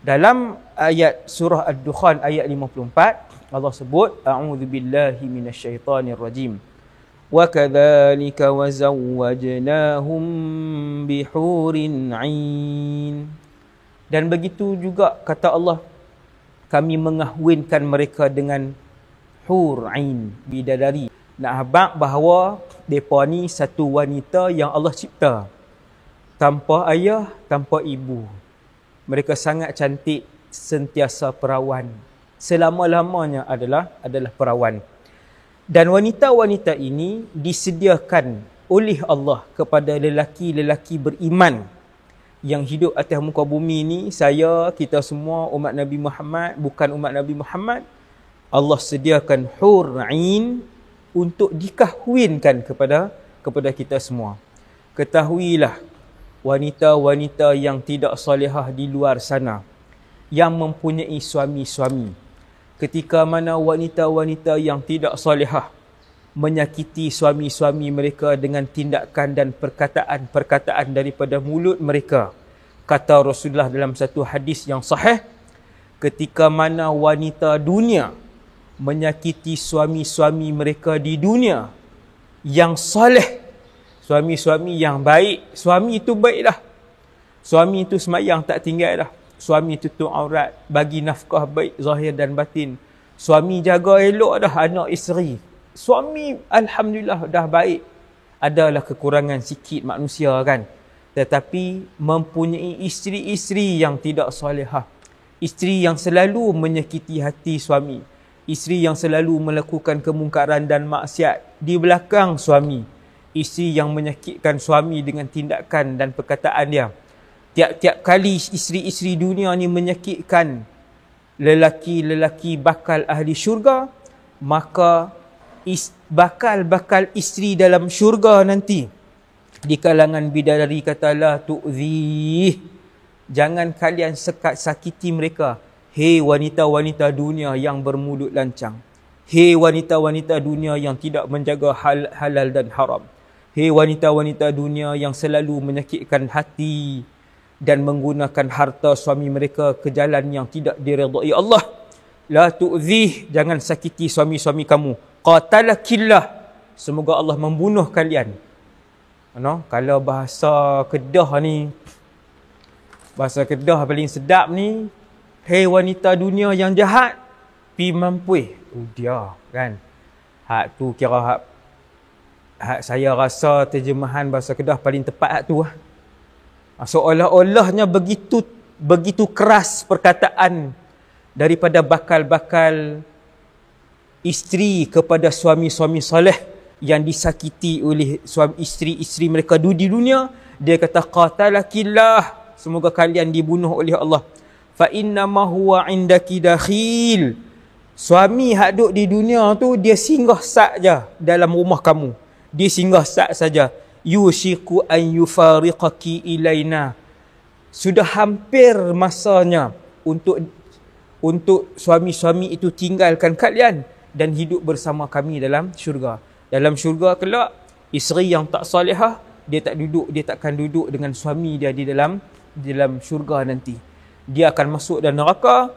Dalam ayat surah Ad-Dukhan ayat 54, Allah sebut, a'udzubillahi minasyaitonir rajim. Wa kadzalika wazawwajnahum bihurin 'ain. Dan begitu juga kata Allah, kami mengahwinkan mereka dengan hur 'ain, bidadari. Nak habaq bahawa mereka ni satu wanita yang Allah cipta, tanpa ayah, tanpa ibu. Mereka sangat cantik, sentiasa perawan. Selama-lamanya adalah perawan. Dan wanita-wanita ini disediakan oleh Allah kepada lelaki-lelaki beriman yang hidup atas muka bumi ni. Kita semua umat Nabi Muhammad, bukan umat Nabi Muhammad, Allah sediakan hur 'ain untuk dikahwinkan kepada kita semua. Ketahuilah, wanita-wanita yang tidak solehah di luar sana, yang mempunyai suami-suami, ketika mana wanita-wanita yang tidak solehah menyakiti suami-suami mereka dengan tindakan dan perkataan-perkataan daripada mulut mereka, kata Rasulullah dalam satu hadis yang sahih, ketika mana wanita dunia menyakiti suami-suami mereka di dunia yang soleh, suami-suami yang baik. Suami itu baik dah. Suami itu semayang tak tinggal dah. Suami tutup aurat, bagi nafkah baik zahir dan batin. Suami jaga elok dah anak isteri. Suami alhamdulillah dah baik. Adalah kekurangan sikit manusia kan. Tetapi mempunyai isteri-isteri yang tidak solehah. Isteri yang selalu menyakiti hati suami. Isteri yang selalu melakukan kemungkaran dan maksiat di belakang suami. Isteri yang menyakitkan suami dengan tindakan dan perkataan dia. Tiap-tiap kali isteri-isteri dunia ni menyakitkan lelaki-lelaki bakal ahli syurga, maka bakal isteri dalam syurga nanti di kalangan bidadari kata la tu'zih, jangan kalian sakiti mereka. Hei wanita-wanita dunia yang bermulut lancang. Hei wanita-wanita dunia yang tidak menjaga halal dan haram. Hei wanita-wanita dunia yang selalu menyakitkan hati dan menggunakan harta suami mereka ke jalan yang tidak diredai Allah. La tu'zih, jangan sakiti suami-suami kamu. Qatalakillah, semoga Allah membunuh kalian. Kalau bahasa Kedah ni, bahasa Kedah paling sedap ni, hei wanita dunia yang jahat, pi mampuih. Dia kan. Hak tu kira hak saya rasa terjemahan bahasa Kedah paling tepat hak tu lah. Seolah-olahnya begitu keras perkataan daripada bakal-bakal isteri kepada suami-suami soleh yang disakiti oleh suami isteri-isteri mereka di dunia. Dia kata qatalakillah, semoga kalian dibunuh oleh Allah. Fa inna ma huwa indaki dakhil. Suami hak duk di dunia tu dia singgah sak je dalam rumah kamu. Dia singgah sak saja. Yushiku an yufariqaki ilaina. Sudah hampir masanya untuk suami-suami itu tinggalkan kalian dan hidup bersama kami dalam syurga. Dalam syurga kelak, isteri yang tak salihah, dia takkan duduk dengan suami dia di dalam syurga nanti. Dia akan masuk dalam neraka.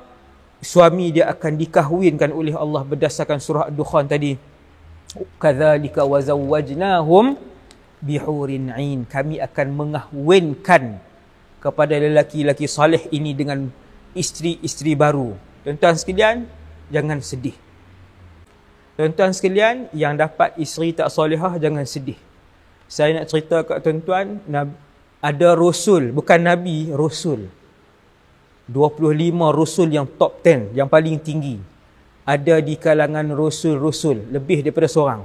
Suami dia akan dikahwinkan oleh Allah berdasarkan surah Ad-Dukhan tadi. Kadzalika wazawwajnahum bihurin 'ain. Kami akan mengahwinkan kepada lelaki-lelaki saleh ini dengan isteri-isteri baru. Tuan-tuan sekalian, jangan sedih. Tuan-tuan sekalian yang dapat isteri tak solehah, jangan sedih. Saya nak cerita kat tuan-tuan, ada rasul, bukan nabi, rasul. 25 rasul yang top 10, yang paling tinggi. Ada di kalangan rasul-rasul, lebih daripada seorang.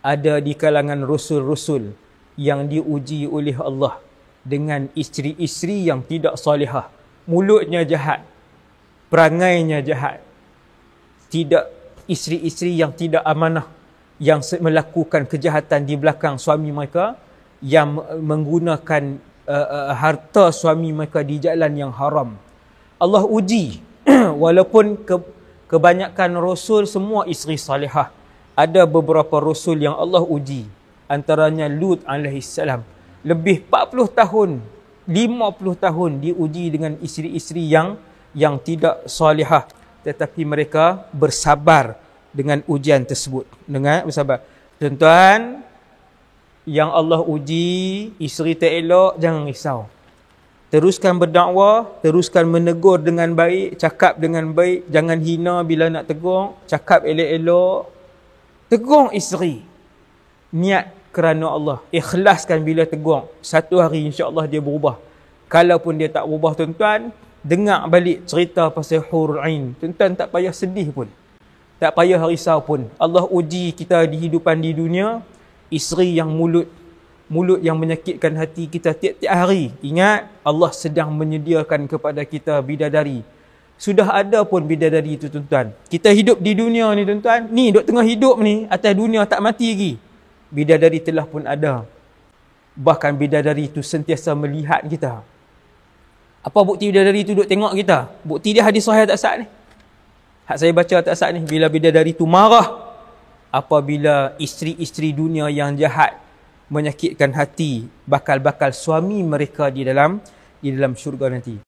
Ada di kalangan rasul-rasul yang diuji oleh Allah dengan isteri-isteri yang tidak salihah. Mulutnya jahat, perangainya jahat. Tidak, isteri-isteri yang tidak amanah, yang melakukan kejahatan di belakang suami mereka, yang menggunakan harta suami mereka di jalan yang haram. Allah uji. Walaupun kebanyakan rasul semua isteri salihah, ada beberapa rasul yang Allah uji. Antaranya Lut alaihissalam. Lebih 40 tahun, 50 50 tahun diuji dengan isteri-isteri yang tidak salihah, tetapi mereka bersabar dengan ujian tersebut. Dengan bersabar. Tuan-tuan, yang Allah uji, isteri tak elok, jangan risau. Teruskan berdakwah, teruskan menegur dengan baik, cakap dengan baik, jangan hina bila nak tegur, cakap elok-elok. Tegur isteri. Niat kerana Allah. Ikhlaskan bila tegur. Satu hari insya-Allah dia berubah. Kalaupun dia tak berubah tuan-tuan, dengar balik cerita pasal hurul ain. Tuan-tuan tak payah sedih pun. Tak payah risau pun. Allah uji kita di hidupan di dunia, isteri yang mulut yang menyakitkan hati kita tiap-tiap hari. Ingat, Allah sedang menyediakan kepada kita bidadari. Sudah ada pun bidadari itu tuan-tuan. Kita hidup di dunia ni tuan-tuan. Ni duk tengah hidup ni, atas dunia tak mati lagi. Bidadari telah pun ada. Bahkan bidadari itu sentiasa melihat kita. Apa bukti bidadari itu duk tengok kita? Bukti dia hadis sahih tak sah ni. Hak saya baca tak sah ni. Bila bidadari itu marah apabila isteri-isteri dunia yang jahat menyakitkan hati bakal-bakal suami mereka di dalam syurga nanti.